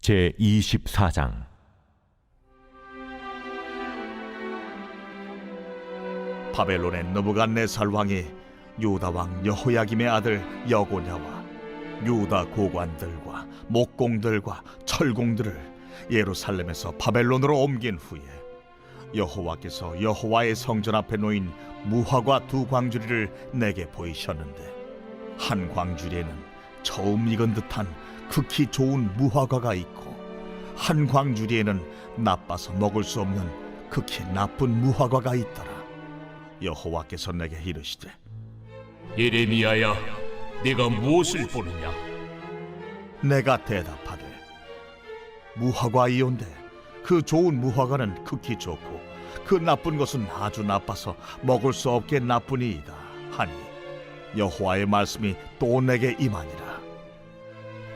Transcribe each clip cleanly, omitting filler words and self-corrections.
제24장. 바벨론의 느부갓네살 왕이 유다 왕 여호야김의 아들 여고냐와 유다 고관들과 목공들과 철공들을 예루살렘에서 바벨론으로 옮긴 후에 여호와께서 여호와의 성전 앞에 놓인 무화과 두 광주리를 내게 보이셨는데, 한 광주리에는 처음 익은 듯한 극히 좋은 무화과가 있고, 한 광주리에는 나빠서 먹을 수 없는 극히 나쁜 무화과가 있더라. 여호와께서 내게 이르시되, 예레미야야, 네가 무엇을 보느냐? 내가 대답하되, 무화과이온데 그 좋은 무화과는 극히 좋고 그 나쁜 것은 아주 나빠서 먹을 수 없게 나쁘니이다 하니, 여호와의 말씀이 또 내게 임하니라.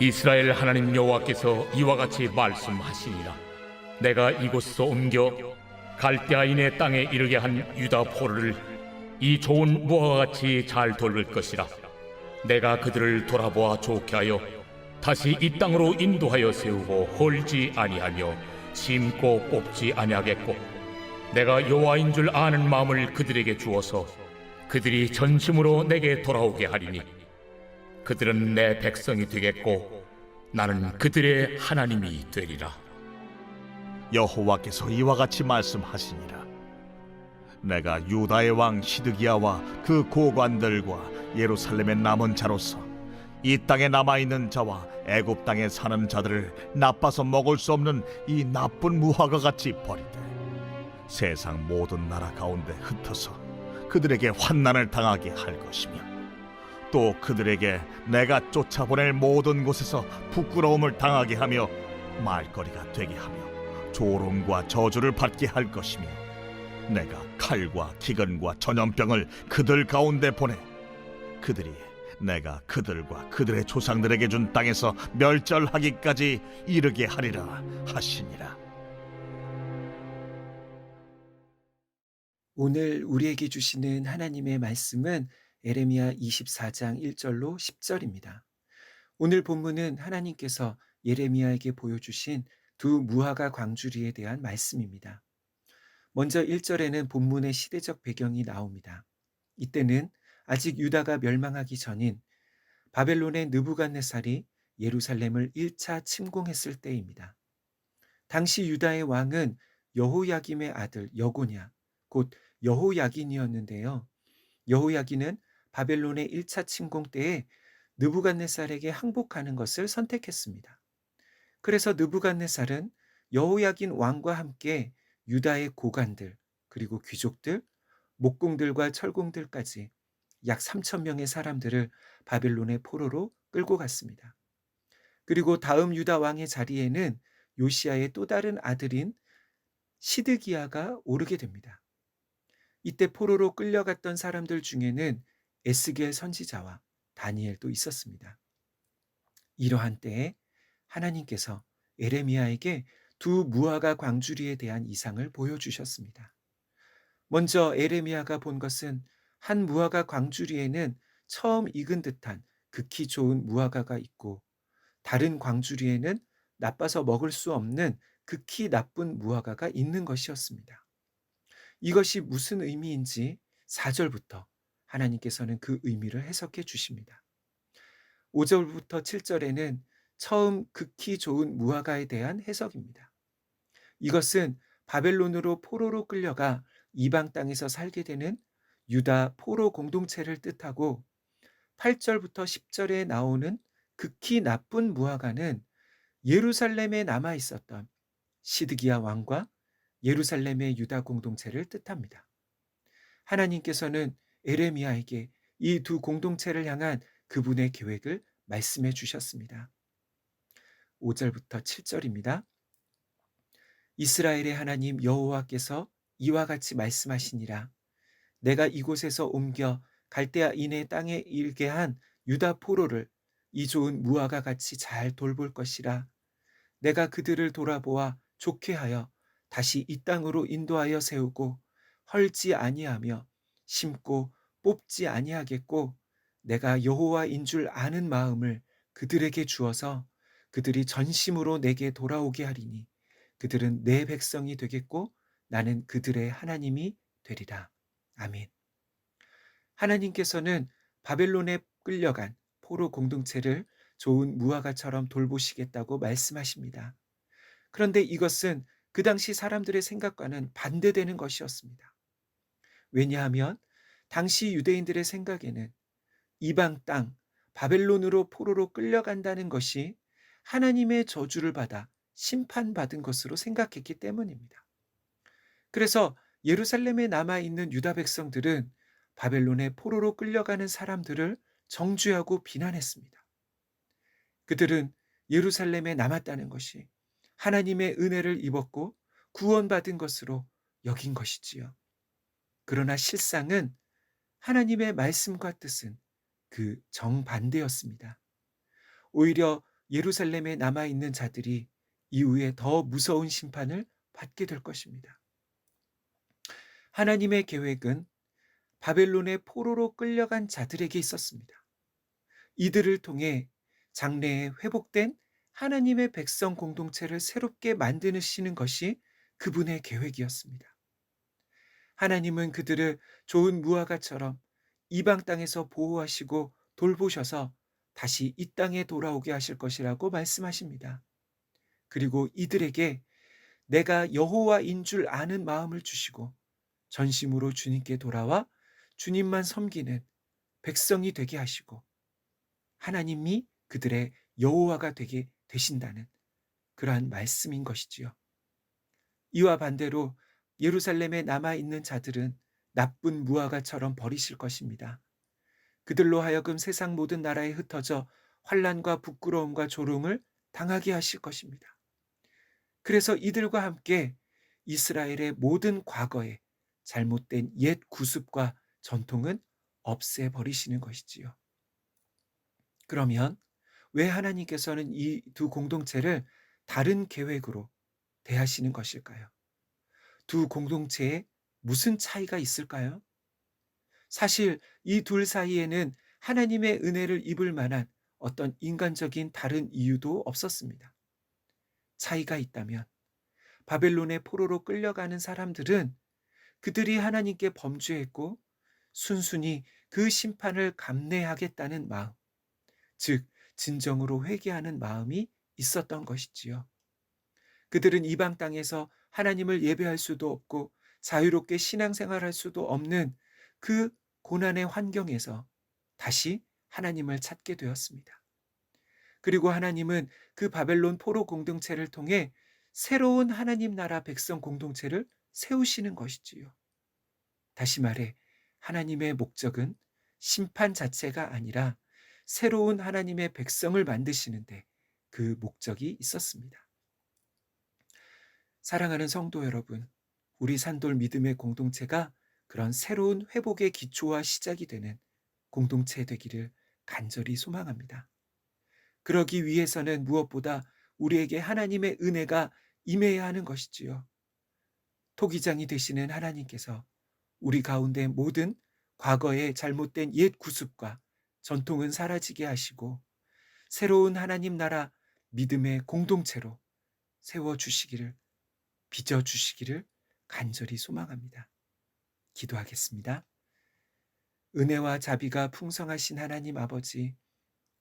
이스라엘 하나님 여호와께서 이와 같이 말씀하시니라. 내가 이곳에서 옮겨 갈대아인의 땅에 이르게 한 유다 포로를 이 좋은 무화과같이 잘 돌볼 것이라. 내가 그들을 돌아보아 좋게 하여 다시 이 땅으로 인도하여 세우고 헐지 아니하며 심고 뽑지 아니하겠고, 내가 여호와인 줄 아는 마음을 그들에게 주어서 그들이 전심으로 내게 돌아오게 하리니, 그들은 내 백성이 되겠고 나는 그들의 하나님이 되리라. 여호와께서 이와 같이 말씀하시니라. 내가 유다의 왕 시드기야와 그 고관들과 예루살렘의 남은 자로서 이 땅에 남아있는 자와 애굽 땅에 사는 자들을 나빠서 먹을 수 없는 이 나쁜 무화과같이 버리되, 세상 모든 나라 가운데 흩어서 그들에게 환난을 당하게 할 것이며, 또 그들에게 내가 쫓아보낼 모든 곳에서 부끄러움을 당하게 하며 말거리가 되게 하며 조롱과 저주를 받게 할 것이며, 내가 칼과 기근과 전염병을 그들 가운데 보내 그들이 내가 그들과 그들의 조상들에게 준 땅에서 멸절하기까지 이르게 하리라 하시니라. 오늘 우리에게 주시는 하나님의 말씀은 예레미야 24장 1절로 10절입니다. 오늘 본문은 하나님께서 예레미야에게 보여주신 두 무화과 광주리에 대한 말씀입니다. 먼저 1절에는 본문의 시대적 배경이 나옵니다. 이때는 아직 유다가 멸망하기 전인 바벨론의 느부갓네살이 예루살렘을 1차 침공했을 때입니다. 당시 유다의 왕은 여호야김의 아들 여고냐, 곧 여호야긴이었는데요. 여호야긴은 바벨론의 1차 침공 때에 느부갓네살에게 항복하는 것을 선택했습니다. 그래서 느부갓네살은 여호야긴 왕과 함께 유다의 고관들, 그리고 귀족들, 목공들과 철공들까지 약 3천 명의 사람들을 바벨론의 포로로 끌고 갔습니다. 그리고 다음 유다 왕의 자리에는 요시야의 또 다른 아들인 시드기야가 오르게 됩니다. 이때 포로로 끌려갔던 사람들 중에는 에스겔 선지자와 다니엘도 있었습니다. 이러한 때에 하나님께서 예레미야에게 두 무화과 광주리에 대한 이상을 보여주셨습니다. 먼저 예레미야가 본 것은 한 무화과 광주리에는 처음 익은 듯한 극히 좋은 무화과가 있고, 다른 광주리에는 나빠서 먹을 수 없는 극히 나쁜 무화과가 있는 것이었습니다. 이것이 무슨 의미인지 4절부터 하나님께서는 그 의미를 해석해 주십니다. 5절부터 7절에는 처음 극히 좋은 무화과에 대한 해석입니다. 이것은 바벨론으로 포로로 끌려가 이방 땅에서 살게 되는 유다 포로 공동체를 뜻하고, 8절부터 10절에 나오는 극히 나쁜 무화과는 예루살렘에 남아 있었던 시드기야 왕과 예루살렘의 유다 공동체를 뜻합니다. 하나님께서는 예레미야에게 이 두 공동체를 향한 그분의 계획을 말씀해 주셨습니다. 5절부터 7절입니다. 이스라엘의 하나님 여호와께서 이와 같이 말씀하시니라. 내가 이곳에서 옮겨 갈대아인의 땅에 일게 한 유다 포로를 이 좋은 무화과 같이 잘 돌볼 것이라. 내가 그들을 돌아보아 좋게 하여 다시 이 땅으로 인도하여 세우고 헐지 아니하며 심고 뽑지 아니하겠고, 내가 여호와인 줄 아는 마음을 그들에게 주어서 그들이 전심으로 내게 돌아오게 하리니 그들은 내 백성이 되겠고 나는 그들의 하나님이 되리라. 아멘. 하나님께서는 바벨론에 끌려간 포로 공동체를 좋은 무화과처럼 돌보시겠다고 말씀하십니다. 그런데 이것은 그 당시 사람들의 생각과는 반대되는 것이었습니다. 왜냐하면 당시 유대인들의 생각에는 이방 땅 바벨론으로 포로로 끌려간다는 것이 하나님의 저주를 받아 심판받은 것으로 생각했기 때문입니다. 그래서 예루살렘에 남아 있는 유다 백성들은 바벨론에 포로로 끌려가는 사람들을 정죄하고 비난했습니다. 그들은 예루살렘에 남았다는 것이 하나님의 은혜를 입었고 구원받은 것으로 여긴 것이지요. 그러나 실상은 하나님의 말씀과 뜻은 그 정반대였습니다. 오히려 예루살렘에 남아 있는 자들이 이후에 더 무서운 심판을 받게 될 것입니다. 하나님의 계획은 바벨론의 포로로 끌려간 자들에게 있었습니다. 이들을 통해 장래에 회복된 하나님의 백성 공동체를 새롭게 만드시는 것이 그분의 계획이었습니다. 하나님은 그들을 좋은 무화과처럼 이방 땅에서 보호하시고 돌보셔서 다시 이 땅에 돌아오게 하실 것이라고 말씀하십니다. 그리고 이들에게 내가 여호와인 줄 아는 마음을 주시고 전심으로 주님께 돌아와 주님만 섬기는 백성이 되게 하시고 하나님이 그들의 여호와가 되게 되신다는 그러한 말씀인 것이지요. 이와 반대로 예루살렘에 남아 있는 자들은 나쁜 무화과처럼 버리실 것입니다. 그들로 하여금 세상 모든 나라에 흩어져 환난과 부끄러움과 조롱을 당하게 하실 것입니다. 그래서 이들과 함께 이스라엘의 모든 과거의 잘못된 옛 구습과 전통은 없애버리시는 것이지요. 그러면 왜 하나님께서는 이 두 공동체를 다른 계획으로 대하시는 것일까요? 두 공동체에 무슨 차이가 있을까요? 사실 이 둘 사이에는 하나님의 은혜를 입을 만한 어떤 인간적인 다른 이유도 없었습니다. 차이가 있다면 바벨론의 포로로 끌려가는 사람들은 그들이 하나님께 범죄했고 순순히 그 심판을 감내하겠다는 마음, 즉 진정으로 회개하는 마음이 있었던 것이지요. 그들은 이방 땅에서 하나님을 예배할 수도 없고 자유롭게 신앙생활할 수도 없는 그 고난의 환경에서 다시 하나님을 찾게 되었습니다. 그리고 하나님은 그 바벨론 포로 공동체를 통해 새로운 하나님 나라 백성 공동체를 세우시는 것이지요. 다시 말해 하나님의 목적은 심판 자체가 아니라 새로운 하나님의 백성을 만드시는데 그 목적이 있었습니다. 사랑하는 성도 여러분, 우리 산돌 믿음의 공동체가 그런 새로운 회복의 기초와 시작이 되는 공동체 되기를 간절히 소망합니다. 그러기 위해서는 무엇보다 우리에게 하나님의 은혜가 임해야 하는 것이지요. 토기장이 되시는 하나님께서 우리 가운데 모든 과거의 잘못된 옛 구습과 전통은 사라지게 하시고 새로운 하나님 나라 믿음의 공동체로 세워주시기를, 빚어주시기를 간절히 소망합니다. 기도하겠습니다. 은혜와 자비가 풍성하신 하나님 아버지,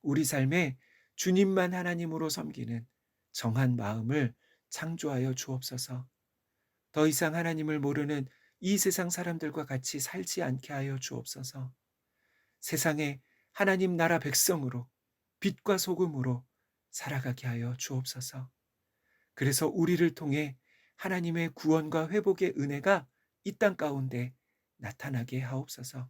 우리 삶에 주님만 하나님으로 섬기는 정한 마음을 창조하여 주옵소서. 더 이상 하나님을 모르는 이 세상 사람들과 같이 살지 않게 하여 주옵소서. 세상에 하나님 나라 백성으로 빛과 소금으로 살아가게 하여 주옵소서. 그래서 우리를 통해 하나님의 구원과 회복의 은혜가 이 땅 가운데 나타나게 하옵소서.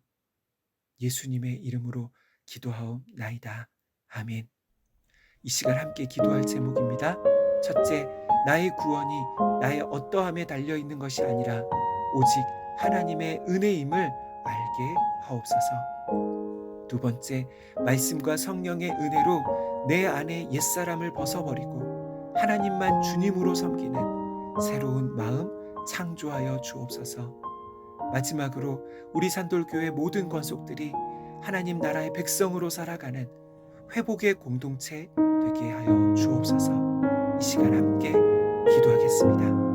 예수님의 이름으로 기도하옵나이다. 아멘. 이 시간 함께 기도할 제목입니다. 첫째, 나의 구원이 나의 어떠함에 달려 있는 것이 아니라 오직 하나님의 은혜임을 알게 하옵소서. 두 번째, 말씀과 성령의 은혜로 내 안에 옛사람을 벗어버리고 하나님만 주님으로 섬기는 새로운 마음 창조하여 주옵소서. 마지막으로 우리 산돌교회 모든 권속들이 하나님 나라의 백성으로 살아가는 회복의 공동체 되게 하여 주옵소서. 이 시간 함께 기도하겠습니다.